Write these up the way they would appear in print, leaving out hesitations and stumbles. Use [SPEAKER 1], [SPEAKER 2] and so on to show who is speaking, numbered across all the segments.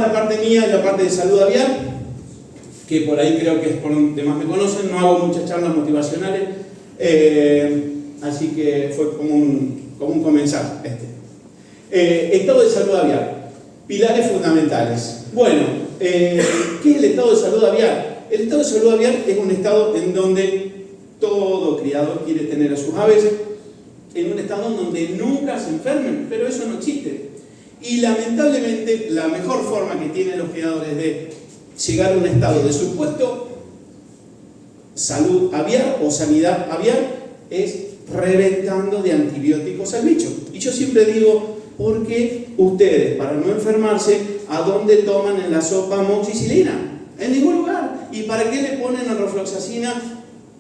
[SPEAKER 1] la parte mía es la parte de salud aviar, que por ahí creo que es por donde más me conocen. No hago muchas charlas motivacionales, así que fue como un comenzar estado de salud aviar, pilares fundamentales. Bueno, ¿qué es el estado de salud aviar? El estado de salud aviar es un estado en donde todo criador quiere tener a sus aves en un estado en donde nunca se enfermen, pero eso no existe. Y lamentablemente la mejor forma que tienen los criadores de llegar a un estado de supuesto salud aviar o sanidad aviar es reventando de antibióticos al bicho. Y yo siempre digo, ¿por qué ustedes, para no enfermarse, a dónde toman en la sopa amoxicilina? En ningún lugar. ¿Y para qué le ponen rofloxacina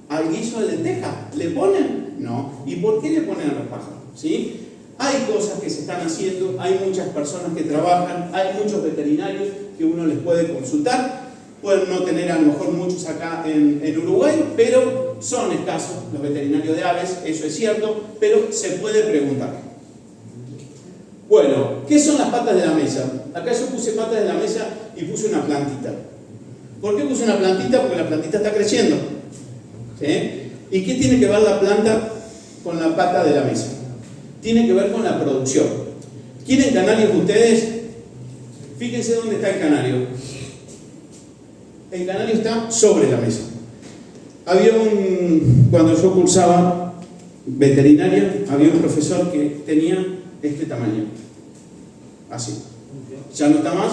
[SPEAKER 1] al guiso de lenteja? ¿Le ponen? No. ¿Y por qué le ponen a los pájaros? ¿Sí? Hay cosas que se están haciendo, hay muchas personas que trabajan, hay muchos veterinarios que uno les puede consultar. Pueden no tener a lo mejor muchos acá en Uruguay, pero son escasos los veterinarios de aves, eso es cierto, pero se puede preguntar. Bueno, ¿qué son las patas de la mesa? Acá yo puse patas de la mesa y puse una plantita. ¿Por qué puse una plantita? Porque la plantita está creciendo. ¿Sí? ¿Y qué tiene que ver la planta con la pata de la mesa? Tiene que ver con la producción. ¿Quieren canarios ustedes? Fíjense dónde está el canario. El canario está sobre la mesa. Cuando yo cursaba veterinaria, había un profesor que tenía este tamaño. Así. Ya no está más.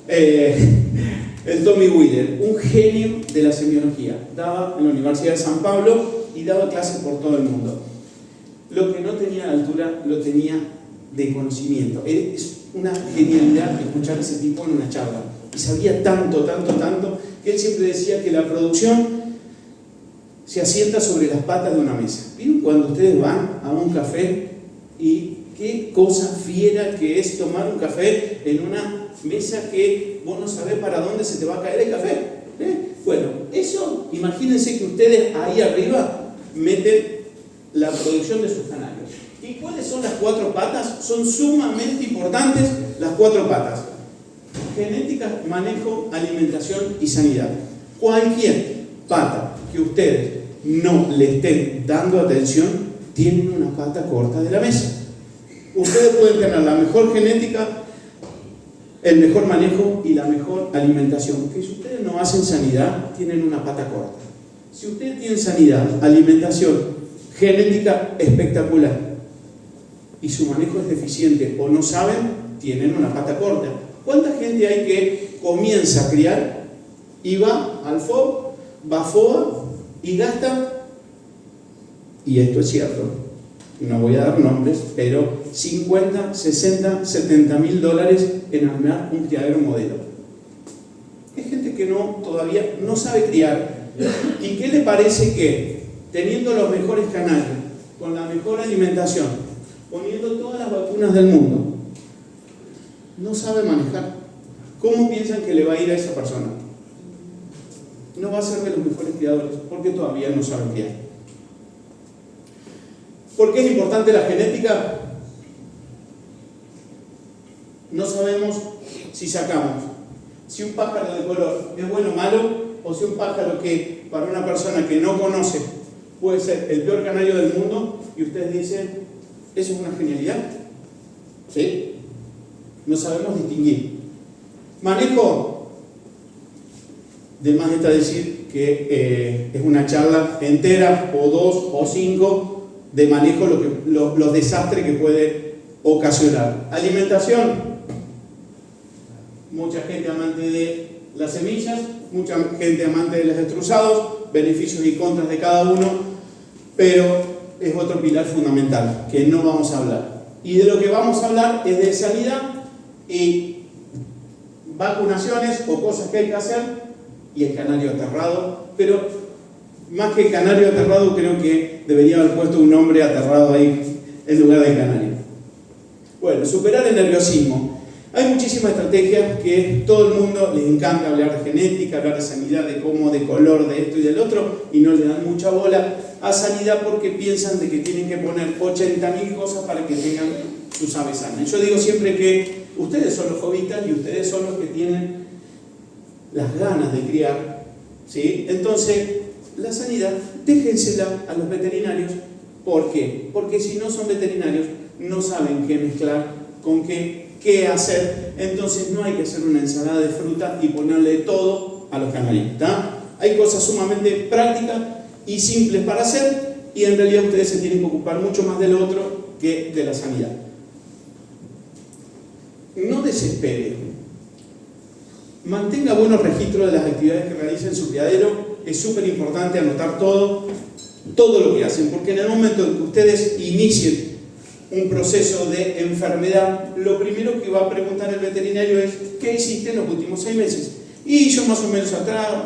[SPEAKER 1] El Tommy Wheeler, un genio de la semiología. Daba en la Universidad de San Pablo y daba clases por todo el mundo. Lo que no tenía de altura, lo tenía de conocimiento. Es una genialidad escuchar a ese tipo en una charla. Y sabía tanto, que él siempre decía que la producción se asienta sobre las patas de una mesa. ¿Vieron cuando ustedes van a un café y qué cosa fiera que es tomar un café en una mesa que vos no sabés para dónde se te va a caer el café? Bueno, eso, imagínense que ustedes ahí arriba meten la producción de sus canarios. ¿Y cuáles son las 4 patas? Son sumamente importantes las 4 patas. Genética, manejo, alimentación y sanidad. Cualquier pata que ustedes no le estén dando atención, tienen una pata corta de la mesa. Ustedes pueden tener la mejor genética, el mejor manejo y la mejor alimentación. Que si ustedes no hacen sanidad, tienen una pata corta. Si ustedes tienen sanidad, alimentación, genética espectacular y su manejo es deficiente o no saben, tienen una pata corta. ¿Cuánta gente hay que comienza a criar y va al FOB, va a FOA y gasta, y esto es cierto, no voy a dar nombres, pero 50, 60, 70 mil dólares en armar un criadero modelo? Es gente que todavía no sabe criar. ¿Y qué le parece que teniendo los mejores canales, con la mejor alimentación, poniendo todas las vacunas del mundo, no sabe manejar? ¿Cómo piensan que le va a ir a esa persona? No va a ser de los mejores criadores, porque todavía no sabe criar. ¿Por qué es importante la genética? No sabemos si sacamos si un pájaro de color es bueno o malo, o si un pájaro que para una persona que no conoce puede ser el peor canario del mundo, y ustedes dicen, ¿eso es una genialidad? ¿Sí? No sabemos distinguir. Manejo, de más está decir que es una charla entera, o 2 o 5, de manejo los desastres que puede ocasionar. Alimentación, mucha gente amante de las semillas, mucha gente amante de los extrusados, beneficios y contras de cada uno, pero es otro pilar fundamental que no vamos a hablar. Y de lo que vamos a hablar es de sanidad y vacunaciones o cosas que hay que hacer, y el canario aterrado. Pero más que el canario aterrado, creo que debería haber puesto un nombre aterrado ahí en lugar del canario. Bueno, superar el nerviosismo. Hay muchísimas estrategias que todo el mundo les encanta hablar de genética, hablar de sanidad, de cómo, de color, de esto y del otro, y no le dan mucha bola a sanidad porque piensan de que tienen que poner 80.000 cosas para que tengan sus aves sanas. Yo digo siempre que ustedes son los jovistas y ustedes son los que tienen las ganas de criar, ¿sí? Entonces, la sanidad, déjensela a los veterinarios. ¿Por qué? Porque si no son veterinarios, no saben qué mezclar, con qué hacer. Entonces, no hay que hacer una ensalada de fruta y ponerle todo a los canarios, ¿está? Hay cosas sumamente prácticas y simples para hacer, y en realidad ustedes se tienen que ocupar mucho más del otro que de la sanidad. No desespere. Mantenga buenos registros de las actividades que realiza en su criadero. Es súper importante anotar todo lo que hacen, porque en el momento en que ustedes inicien un proceso de enfermedad, lo primero que va a preguntar el veterinario es: ¿qué hiciste en los últimos 6 meses? Y yo más o menos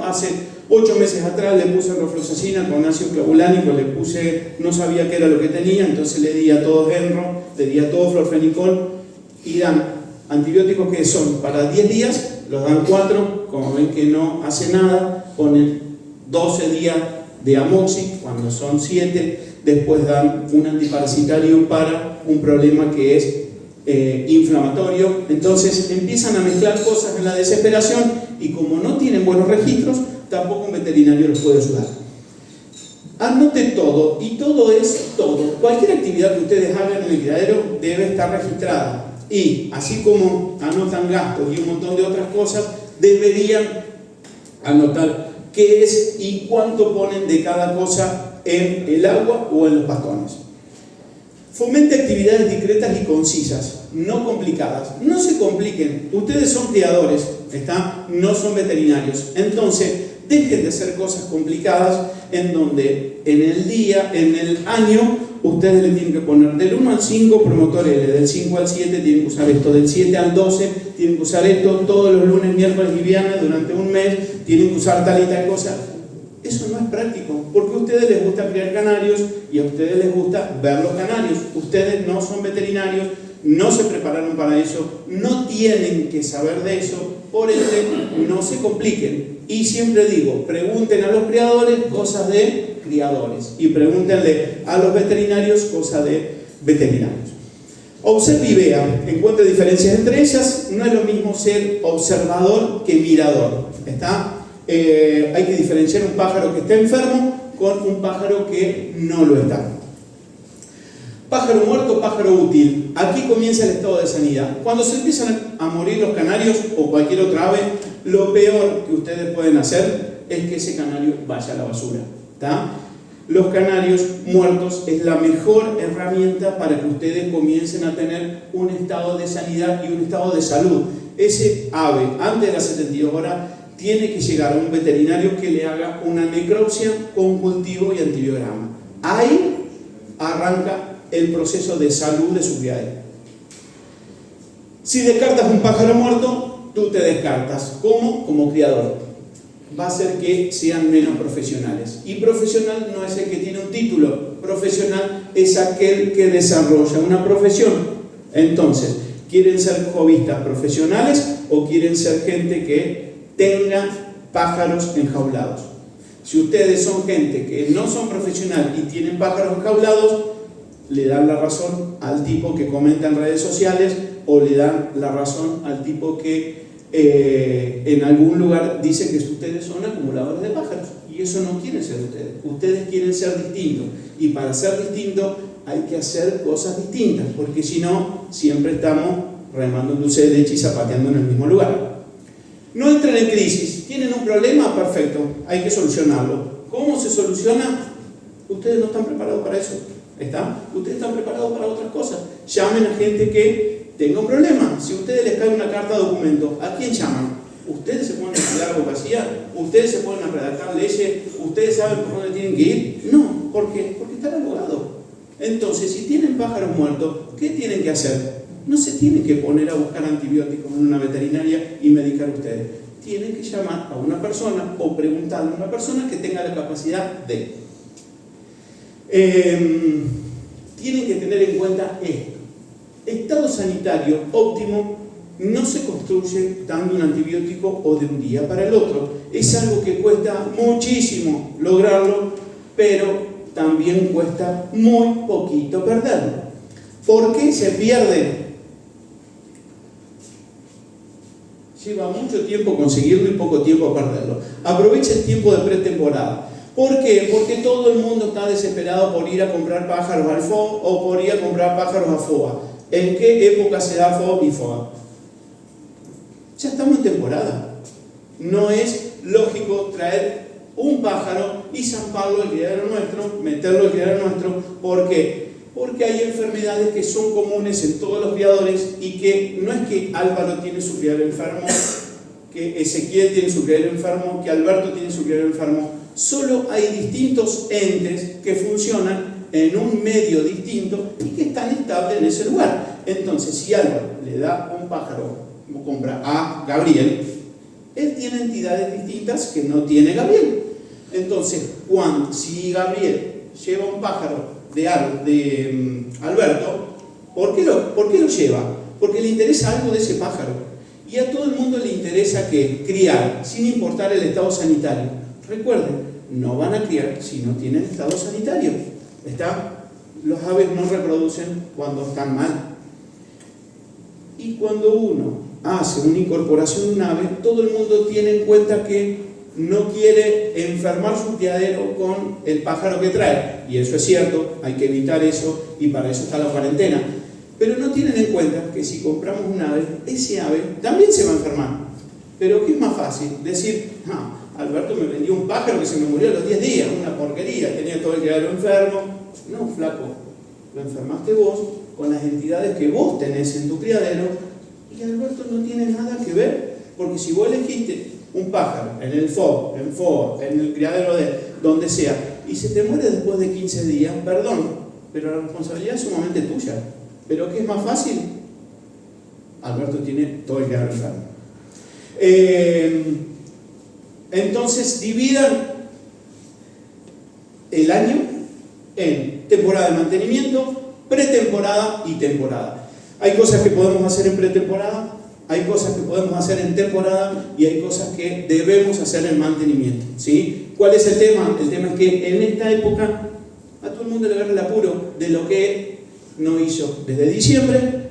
[SPEAKER 1] hace 8 meses atrás le puse rofloxacina con ácido clavulánico, no sabía qué era lo que tenía, entonces le di a todos Enro, le di a todos florfenicol, y dan antibióticos que son para 10 días, los dan 4, como ven que no hace nada, ponen 12 días de amoxi, cuando son 7, después dan un antiparasitario para un problema que es inflamatorio. Entonces empiezan a mezclar cosas en la desesperación, y como no tienen buenos registros, tampoco un veterinario los puede ayudar. Anote todo, y todo es todo. Cualquier actividad que ustedes hagan en el criadero debe estar registrada. Y así como anotan gastos y un montón de otras cosas, deberían anotar qué es y cuánto ponen de cada cosa en el agua o en los pastones. Fomente actividades discretas y concisas, no complicadas. No se compliquen. Ustedes son criadores, ¿está? No son veterinarios. Entonces, dejen de hacer cosas complicadas en donde en el día, en el año, ustedes le tienen que poner del 1 al 5 promotor L, del 5 al 7 tienen que usar esto, del 7 al 12 tienen que usar esto, todos los lunes, miércoles y viernes durante un mes tienen que usar tal y tal cosa. Eso no es práctico, porque a ustedes les gusta criar canarios y a ustedes les gusta ver los canarios. Ustedes no son veterinarios, no se prepararon para eso, no tienen que saber de eso, por ende no se compliquen. Y siempre digo, pregunten a los criadores cosas de criadores y pregúntenle a los veterinarios cosas de veterinarios. Observe y vea, encuentre diferencias entre ellas. No es lo mismo ser observador que mirador, ¿está? Hay que diferenciar un pájaro que está enfermo con un pájaro que no lo está. Pájaro muerto, pájaro útil. Aquí comienza el estado de sanidad. Cuando se empiezan a morir los canarios o cualquier otra ave, lo peor que ustedes pueden hacer es que ese canario vaya a la basura, ¿tá? Los canarios muertos es la mejor herramienta para que ustedes comiencen a tener un estado de sanidad y un estado de salud. Ese ave, antes de las 72 horas, tiene que llegar a un veterinario que le haga una necropsia con cultivo y antibiograma. Ahí arranca el proceso de salud de su criadero. Si descartas un pájaro muerto, tú te descartas. ¿Cómo? Como criador. Va a hacer que sean menos profesionales. Y profesional no es el que tiene un título. Profesional es aquel que desarrolla una profesión. Entonces, ¿quieren ser jovistas profesionales o quieren ser gente que tenga pájaros enjaulados? Si ustedes son gente que no son profesional y tienen pájaros enjaulados, le dan la razón al tipo que comenta en redes sociales o le dan la razón al tipo que en algún lugar dice que ustedes son acumuladores de pájaros, y eso no quieren ser ustedes. Ustedes quieren ser distintos, y para ser distintos hay que hacer cosas distintas, porque si no, siempre estamos remando en dulce de leche y zapateando en el mismo lugar. No entren en crisis. ¿Tienen un problema? Perfecto, hay que solucionarlo. ¿Cómo se soluciona? Ustedes no están preparados para eso, ¿está? Ustedes están preparados para otras cosas. Llamen a gente que tenga un problema. Si a ustedes les cae una carta de documento, ¿a quién llaman? ¿Ustedes se ponen a estudiar abogacía? ¿Ustedes se ponen a redactar leyes? ¿Ustedes saben por dónde tienen que ir? No. ¿Por qué? Porque están abogados. Entonces, si tienen pájaros muertos, ¿qué tienen que hacer? No se tienen que poner a buscar antibióticos en una veterinaria y medicar ustedes. Tienen que llamar a una persona o preguntarle a una persona que tenga la capacidad de. Tienen que tener en cuenta esto. Estado sanitario óptimo no se construye dando un antibiótico o de un día para el otro. Es algo que cuesta muchísimo lograrlo, pero también cuesta muy poquito perderlo. ¿Por qué se pierde? Lleva mucho tiempo conseguirlo y poco tiempo perderlo. Aprovecha el tiempo de pretemporada. ¿Por qué? Porque todo el mundo está desesperado por ir a comprar pájaros al FOB o por ir a comprar pájaros a FOA. ¿En qué época se da FOB y FOA? Ya estamos en temporada. No es lógico traer un pájaro y zamparlo al criadero nuestro, meterlo al criadero nuestro. ¿Por qué? Porque hay enfermedades que son comunes en todos los criadores y que no es que Álvaro tiene su criadero enfermo, que Ezequiel tiene su criadero enfermo, que Alberto tiene su criadero enfermo. Solo hay distintos entes que funcionan en un medio distinto y que están estables en ese lugar. Entonces, si Álvaro le da un pájaro, como compra a Gabriel, él tiene entidades distintas que no tiene Gabriel. Entonces, si Gabriel lleva un pájaro de Alberto, ¿por qué lo lleva? Porque le interesa algo de ese pájaro. Y a todo el mundo le interesa que criar, sin importar el estado sanitario. Recuerden, no van a criar si no tienen estado sanitario. Los aves no reproducen cuando están mal. Y cuando uno hace una incorporación de un ave, todo el mundo tiene en cuenta que no quiere enfermar su criadero con el pájaro que trae. Y eso es cierto, hay que evitar eso y para eso está la cuarentena. Pero no tienen en cuenta que si compramos un ave, ese ave también se va a enfermar. Pero ¿qué es más fácil? Decir, Alberto me vendió un pájaro que se me murió a los 10 días, una porquería, tenía todo el criadero enfermo. No, flaco, lo enfermaste vos con las entidades que vos tenés en tu criadero y Alberto no tiene nada que ver. Porque si vos elegiste un pájaro en el FOB, en FOA, en el criadero de donde sea, y se te muere después de 15 días, perdón, pero la responsabilidad es sumamente tuya. ¿Pero qué es más fácil? Alberto tiene todo el criadero enfermo. Entonces, dividan el año en temporada de mantenimiento, pretemporada y temporada. Hay cosas que podemos hacer en pretemporada, hay cosas que podemos hacer en temporada y hay cosas que debemos hacer en mantenimiento, ¿sí? ¿Cuál es el tema? El tema es que en esta época a todo el mundo le agarra el apuro de lo que no hizo desde diciembre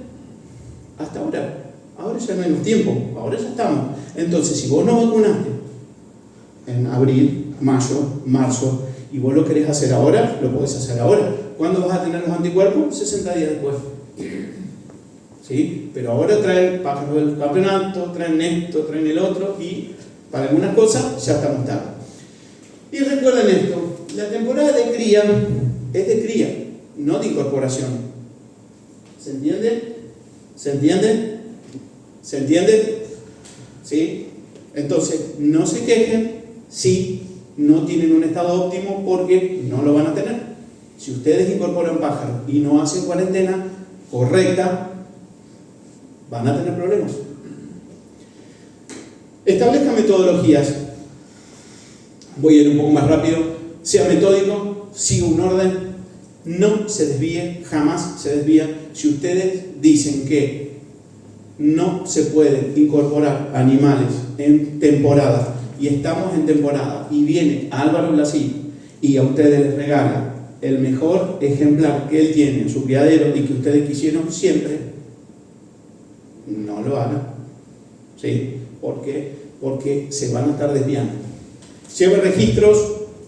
[SPEAKER 1] hasta ahora. Ahora ya no hay más tiempo, ahora ya estamos. Entonces, si vos no vacunaste en abril, mayo, marzo, y vos lo querés hacer ahora, lo podés hacer ahora. ¿Cuándo vas a tener los anticuerpos? 60 días después. ¿Sí? Pero ahora traen pájaros del campeonato, traen esto, traen el otro, y para algunas cosas ya estamos tarde. Y recuerden esto, la temporada de cría es de cría, no de incorporación. ¿Se entiende? ¿Se entiende? ¿Se entiende? ¿Sí? Entonces, no se quejen si no tienen un estado óptimo porque no lo van a tener. Si ustedes incorporan pájaros y no hacen cuarentena correcta, van a tener problemas. Establezca metodologías. Voy a ir un poco más rápido. Sea metódico, siga un orden, no se desvíe, jamás se desvía. Si ustedes dicen que no se pueden incorporar animales en temporada y estamos en temporada y viene Álvaro Blasí y a ustedes les regala el mejor ejemplar que él tiene en su criadero y que ustedes quisieron siempre, no lo hagan. ¿Sí? ¿Por qué? Porque se van a estar desviando. Lleve registros,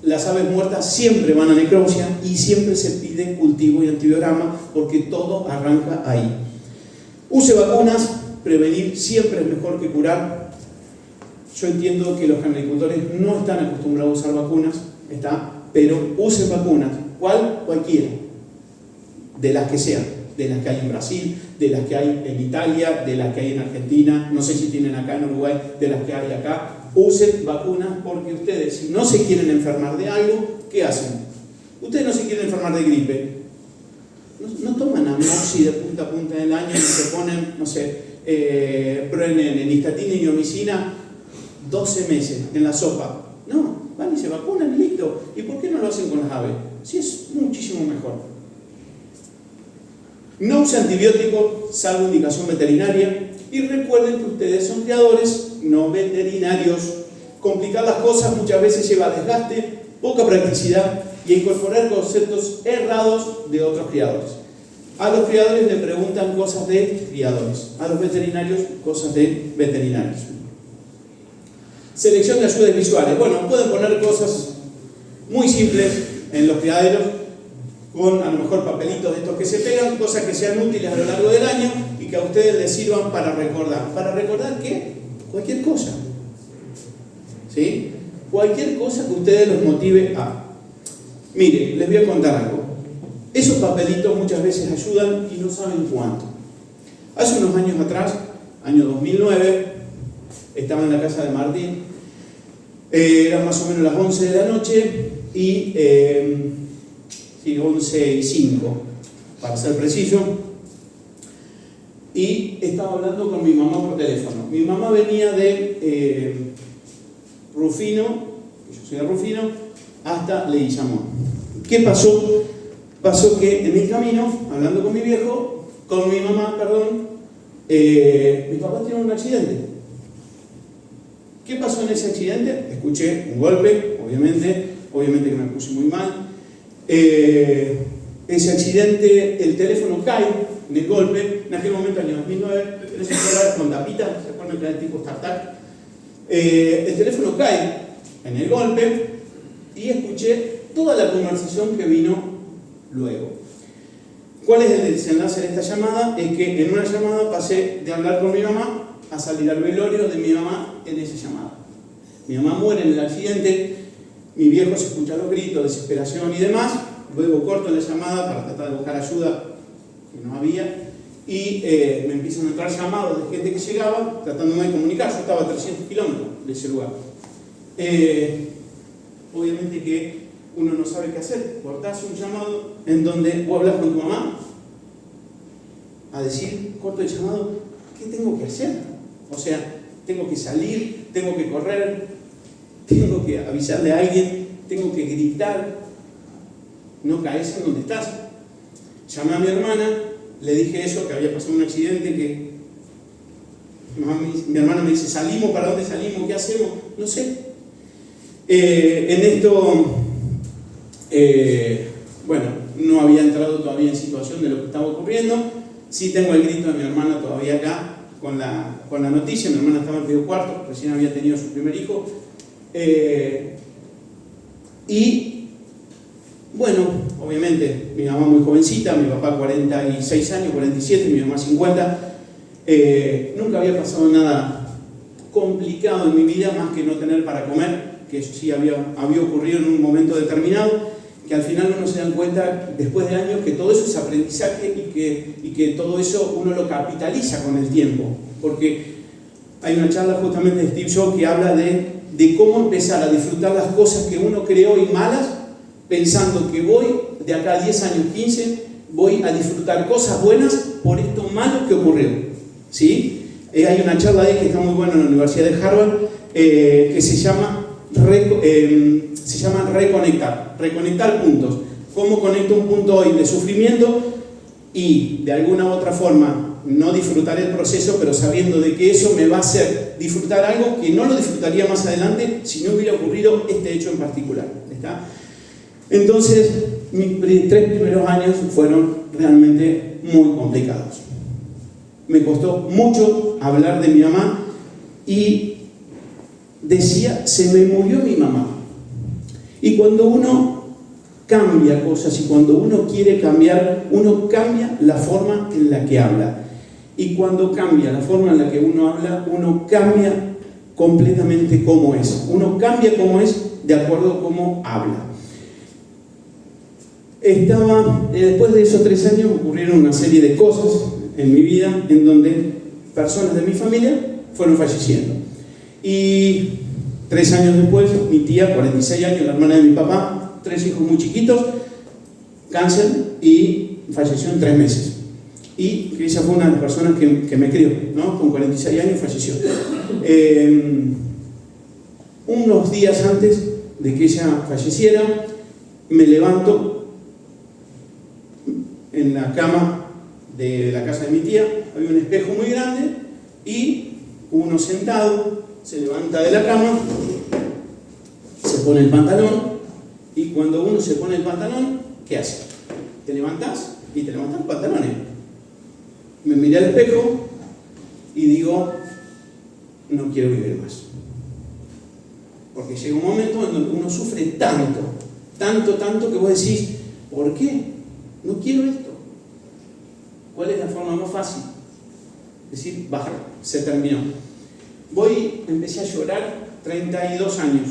[SPEAKER 1] las aves muertas siempre van a necropsia y siempre se pide cultivo y antibiograma porque todo arranca ahí. Use vacunas, prevenir siempre es mejor que curar. Yo entiendo que los agricultores no están acostumbrados a usar vacunas, pero usen vacunas, cualquiera, de las que sean, de las que hay en Brasil, de las que hay en Italia, de las que hay en Argentina, no sé si tienen acá en Uruguay, de las que hay acá. Usen vacunas porque ustedes, si no se quieren enfermar de algo, ¿qué hacen? Ustedes no se quieren enfermar de gripe, no toman amoxi de punta a punta del año y se ponen, no sé, Proenen, Nystatina y Niomicina 12 meses en la sopa. No, van y se vacunan y listo. ¿Y por qué no lo hacen con las aves? Sí, es muchísimo mejor. No use antibióticos salvo indicación veterinaria y recuerden que ustedes son criadores, no veterinarios. Complicar las cosas muchas veces lleva desgaste, poca practicidad y a incorporar conceptos errados de otros criadores. A los criadores le preguntan cosas de criadores, a los veterinarios cosas de veterinarios. Selección de ayudas visuales. Bueno, pueden poner cosas muy simples en los criaderos, con a lo mejor papelitos de estos que se pegan, cosas que sean útiles a lo largo del año y que a ustedes les sirvan para recordar. ¿Para recordar qué? Cualquier cosa. ¿Sí? Cualquier cosa que ustedes los motive a. Mire, les voy a contar algo. Esos papelitos muchas veces ayudan y no saben cuánto. Hace unos años atrás, año 2009, estaba en la casa de Martín, eran más o menos las 11 de la noche y 11:05 para ser preciso, y estaba hablando con mi mamá por teléfono. Mi mamá venía de Rufino, yo soy de Rufino, hasta Leguizamón. ¿Qué pasó? Pasó que en el camino, hablando con mi mamá, mi papá tiene un accidente. ¿Qué pasó en ese accidente? Escuché un golpe, obviamente que me puse muy mal. Ese accidente, el teléfono cae en el golpe. En aquel momento, año 2009, tenés un celular con tapita, se acuerdan que era tipo StarTAC. El teléfono cae en el golpe y escuché toda la conversación que vino luego. ¿Cuál es el desenlace de esta llamada? Es que en una llamada pasé de hablar con mi mamá a salir al velorio de mi mamá en esa llamada. Mi mamá muere en el accidente, mi viejo se escucha los gritos, desesperación y demás. Luego corto la llamada para tratar de buscar ayuda, que no había, y me empiezan a entrar llamados de gente que llegaba tratándome de comunicar. Yo estaba a 300 kilómetros de ese lugar. Obviamente que uno no sabe qué hacer. Cortás un llamado en donde vos hablas con tu mamá a decir, corto el llamado, ¿qué tengo que hacer? O sea, tengo que salir, tengo que correr, tengo que avisarle a alguien, tengo que gritar. No caes en donde estás. Llamé a mi hermana, le dije eso, que había pasado un accidente, que mi hermana me dice, ¿salimos? ¿Para dónde salimos? ¿Qué hacemos? No sé. En esto, no había entrado todavía en situación de lo que estaba ocurriendo. Sí tengo el grito de mi hermana todavía acá, con la noticia. Mi hermana estaba en medio cuarto, recién había tenido su primer hijo. Obviamente, mi mamá muy jovencita, mi papá 46 años, 47, mi mamá 50. Nunca había pasado nada complicado en mi vida, más que no tener para comer, que eso sí había ocurrido en un momento determinado, que al final uno se da cuenta, después de años, que todo eso es aprendizaje y que todo eso uno lo capitaliza con el tiempo. Porque hay una charla justamente de Steve Jobs que habla de cómo empezar a disfrutar las cosas que uno cree hoy malas, pensando que voy, de acá a 10 años, 15, voy a disfrutar cosas buenas por esto malo que ocurrió. ¿Sí? Hay una charla ahí que está muy buena en la Universidad de Harvard, que se llama reconectar puntos. ¿Cómo conecto un punto hoy de sufrimiento y de alguna u otra forma no disfrutar el proceso, pero sabiendo de que eso me va a hacer disfrutar algo que no lo disfrutaría más adelante si no hubiera ocurrido este hecho en particular? ¿Está? Entonces, mis 3 primeros años fueron realmente muy complicados. Me costó mucho hablar de mi mamá y decía, se me murió mi mamá. Y cuando uno cambia cosas y cuando uno quiere cambiar, uno cambia la forma en la que habla. Y cuando cambia la forma en la que uno habla, uno cambia completamente cómo es. Uno cambia cómo es de acuerdo a cómo habla. Después de esos 3 años ocurrieron una serie de cosas en mi vida en donde personas de mi familia fueron falleciendo. Y 3 años después, mi tía, 46 años, la hermana de mi papá, 3 hijos muy chiquitos, cáncer, y falleció en 3 meses. Y ella fue una de las personas que me crió, ¿no? Con 46 años falleció. Unos días antes de que ella falleciera, me levanto en la cama de la casa de mi tía, había un espejo muy grande y uno sentado se levanta de la cama, se pone el pantalón, y cuando uno se pone el pantalón, ¿qué hace? Te levantás y te levantas los pantalones. Me miré al espejo y digo, no quiero vivir más. Porque llega un momento en donde uno sufre tanto que vos decís, ¿por qué? No quiero esto. ¿Cuál es la forma más fácil? Decir, baja, se terminó. Empecé a llorar 32 años.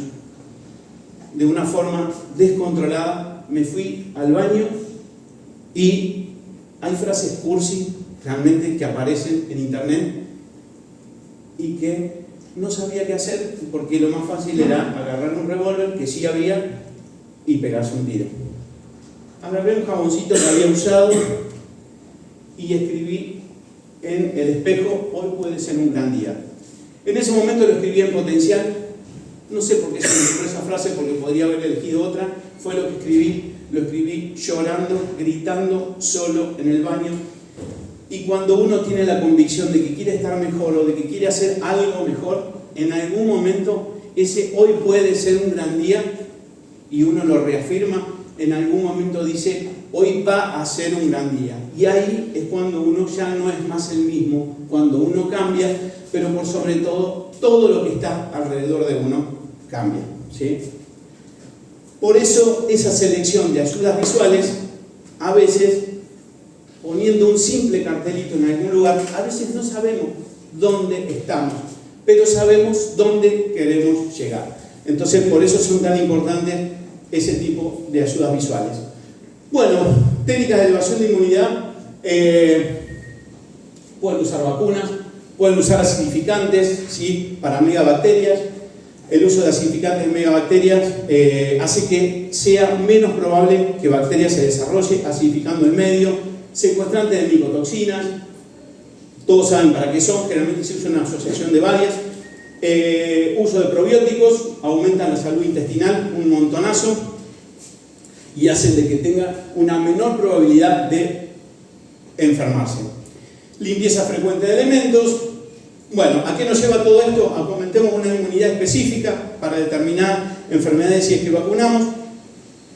[SPEAKER 1] De una forma descontrolada, me fui al baño y hay frases cursi realmente que aparecen en internet y que no sabía qué hacer porque lo más fácil era agarrar un revólver que sí había y pegarse un tiro. Agarré un jaboncito que había usado y escribí en el espejo, hoy puede ser un gran día. En ese momento lo escribí en potencial, no sé por qué se me ocurrió esa frase, porque podría haber elegido otra, fue lo que escribí, lo escribí llorando, gritando, solo en el baño. Y cuando uno tiene la convicción de que quiere estar mejor o de que quiere hacer algo mejor, en algún momento ese hoy puede ser un gran día y uno lo reafirma, en algún momento dice hoy va a ser un gran día. Y ahí es cuando uno ya no es más el mismo, cuando uno cambia, pero por sobre todo lo que está alrededor de uno cambia, ¿sí? Por eso esa selección de ayudas visuales, a veces poniendo un simple cartelito en algún lugar, a veces no sabemos dónde estamos, pero sabemos dónde queremos llegar. Entonces, por eso son tan importantes ese tipo de ayudas visuales. Bueno, técnicas de elevación de inmunidad, pueden usar vacunas, pueden usar acidificantes, ¿sí? Para megabacterias. El uso de acidificantes en megabacterias hace que sea menos probable que bacterias se desarrolle acidificando el medio. Secuestrantes de micotoxinas, todos saben para qué son, generalmente se usa una asociación de varias. Uso de probióticos, aumentan la salud intestinal un montonazo y hacen de que tenga una menor probabilidad de enfermarse. Limpieza frecuente de elementos. Bueno, ¿a qué nos lleva todo esto? Comentemos una inmunidad específica para determinar enfermedades si es que vacunamos,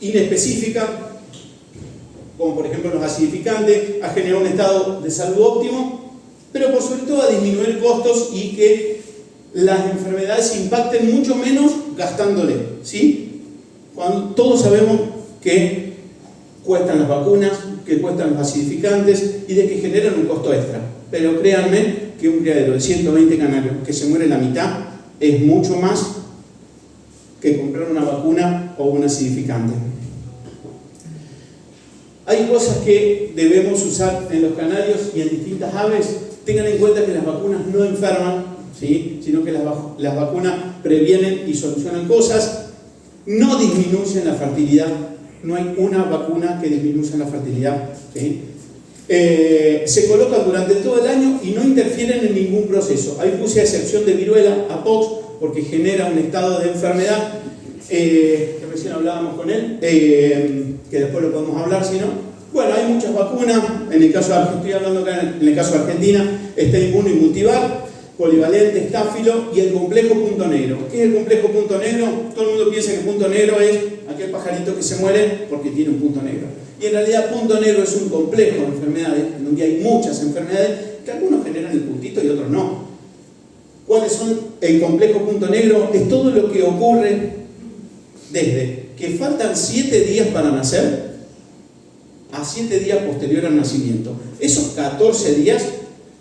[SPEAKER 1] inespecífica, como por ejemplo los acidificantes, a generar un estado de salud óptimo, pero por sobre todo a disminuir costos y que las enfermedades impacten mucho menos gastándole, ¿sí? Cuando todos sabemos que cuestan las vacunas, que cuestan los acidificantes y de que generan un costo extra, pero créanme que un criadero de 120 canarios que se muere la mitad es mucho más que comprar una vacuna o un acidificante. Hay cosas que debemos usar en los canarios y en distintas aves. Tengan en cuenta que las vacunas no enferman, ¿sí? Sino que las vacunas previenen y solucionan cosas, no disminuyen la fertilidad. No hay una vacuna que disminuya la fertilidad, ¿sí? Se colocan durante todo el año y no interfieren en ningún proceso. Ahí puse a excepción de viruela, apox, porque genera un estado de enfermedad, que recién hablábamos con él, que después lo podemos hablar si no. Bueno, hay muchas vacunas, en el caso de Argentina, estoy hablando acá en el caso de Argentina, está Inmuno y Multivar, polivalente, estáfilo y el complejo punto negro. ¿Qué es el complejo punto negro? Todo el mundo piensa que punto negro es aquel pajarito que se muere porque tiene un punto negro. Y en realidad punto negro es un complejo de enfermedades, en donde hay muchas enfermedades que algunos generan el puntito y otros no. ¿Cuáles son el complejo punto negro? Es todo lo que ocurre desde que faltan 7 días para nacer a 7 días posterior al nacimiento. Esos 14 días,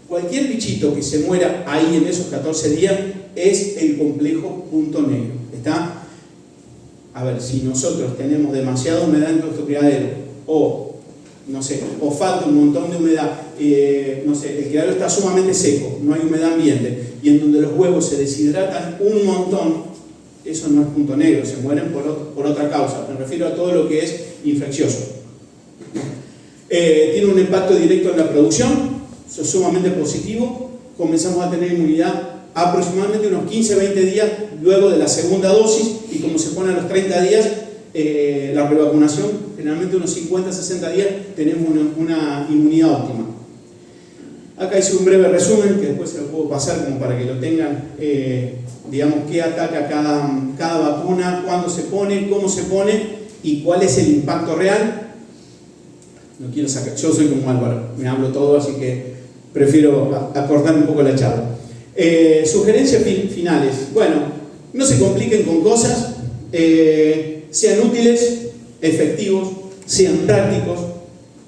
[SPEAKER 1] cualquier bichito que se muera ahí en esos 14 días es el complejo punto negro. ¿Está? A ver, si nosotros tenemos demasiada humedad en nuestro criadero, o no sé, o falta un montón de humedad, no sé, el criadero está sumamente seco, no hay humedad ambiente, y en donde los huevos se deshidratan un montón, eso no es punto negro, se mueren por otra causa. Me refiero a todo lo que es infeccioso. Tiene un impacto directo en la producción, eso es sumamente positivo. Comenzamos a tener inmunidad aproximadamente unos 15-20 días luego de la segunda dosis, y como se pone a los 30 días, la revacunación, generalmente unos 50-60 días, tenemos una inmunidad óptima. Acá hice un breve resumen, que después se lo puedo pasar como para que lo tengan, digamos, qué ataca cada vacuna, cuándo se pone, cómo se pone y cuál es el impacto real. No quiero sacar, yo soy como Álvaro, me hablo todo, así que prefiero acortar un poco la charla. Sugerencias finales. Bueno, no se compliquen con cosas, sean útiles, efectivos, sean prácticos,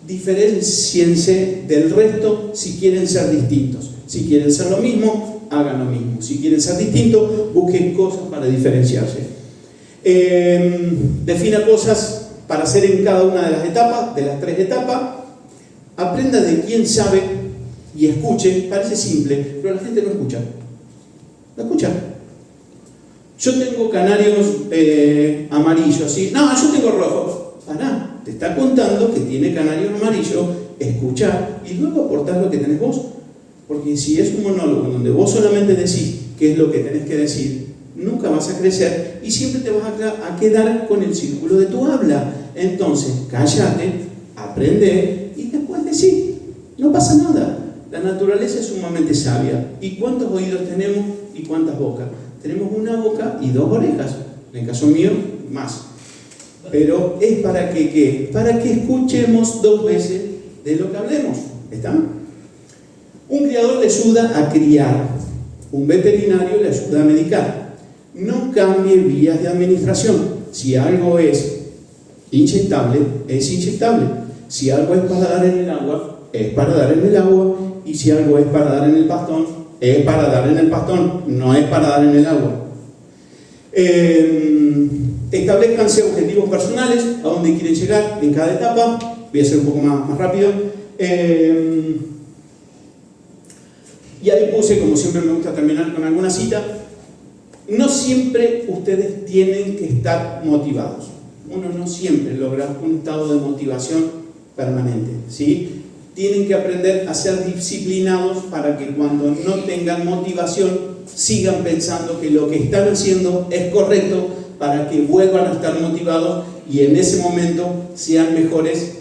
[SPEAKER 1] diferenciense del resto si quieren ser distintos. Si quieren ser lo mismo, hagan lo mismo. Si quieren ser distintos, busquen cosas para diferenciarse. Defina cosas para hacer en cada una de las etapas, de las 3 etapas. Aprenda de quién sabe y escuche. Parece simple, pero la gente no escucha. ¿No escucha? Yo tengo canarios amarillos, ¿sí? No, yo tengo rojos. Pará, te está contando que tiene canarios amarillos. Escuchá y luego aportás lo que tenés vos. Porque si es un monólogo donde vos solamente decís qué es lo que tenés que decir, nunca vas a crecer y siempre te vas a quedar con el círculo de tu habla. Entonces, cállate, aprende y después decís. No pasa nada. La naturaleza es sumamente sabia. ¿Y cuántos oídos tenemos y cuántas bocas? Tenemos una boca y 2 orejas. En el caso mío, más. Pero es para que, ¿qué? Para que escuchemos 2 veces de lo que hablemos. ¿Está? Un criador le ayuda a criar. Un veterinario le ayuda a medicar. No cambie vías de administración. Si algo es inyectable, es inyectable. Si algo es para dar en el agua, es para dar en el agua. Y si algo es para dar en el pastón, es para dar en el pastón, no es para dar en el agua. Establezcanse objetivos personales, a dónde quieren llegar en cada etapa. Voy a hacer un poco más rápido. Y ahí puse, como siempre me gusta terminar con alguna cita, no siempre ustedes tienen que estar motivados. Uno no siempre logra un estado de motivación permanente, ¿sí? Tienen que aprender a ser disciplinados para que cuando no tengan motivación sigan pensando que lo que están haciendo es correcto para que vuelvan a estar motivados y en ese momento sean mejores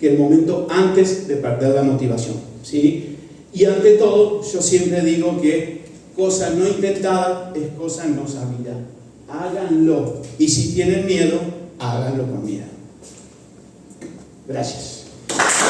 [SPEAKER 1] que el momento antes de perder la motivación, ¿sí? Y ante todo, yo siempre digo que cosa no intentada es cosa no sabida. Háganlo. Y si tienen miedo, háganlo con miedo. Gracias.